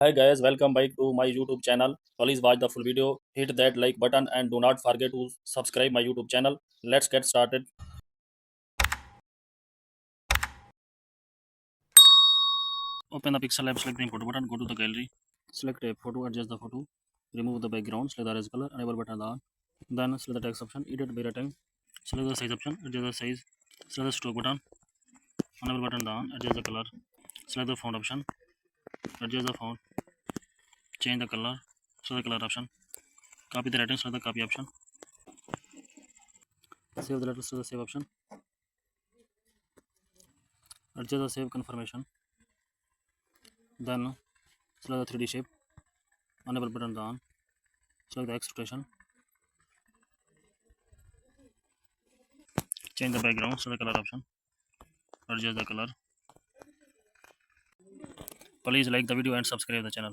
Hi guys, welcome back to my YouTube channel. Please watch the full video, hit that like button and do not forget to subscribe my YouTube channel. Let's get started. Open the pixel app, select the photo button, go to the gallery, select a photo, adjust the photo, remove the background, select the erase color, enable button on. Then select the text option, edit by writing, select the size option, adjust the size, select the stroke button, enable button on, adjust the color, select the font option, adjust the font, change the color, select the color option, copy the writing, select the copy option, save the letters to the save option, adjust the save confirmation, then select the 3D shape, enable button on, select the X rotation, change the background, select the color option, adjust the color. Please like the video and subscribe the channel.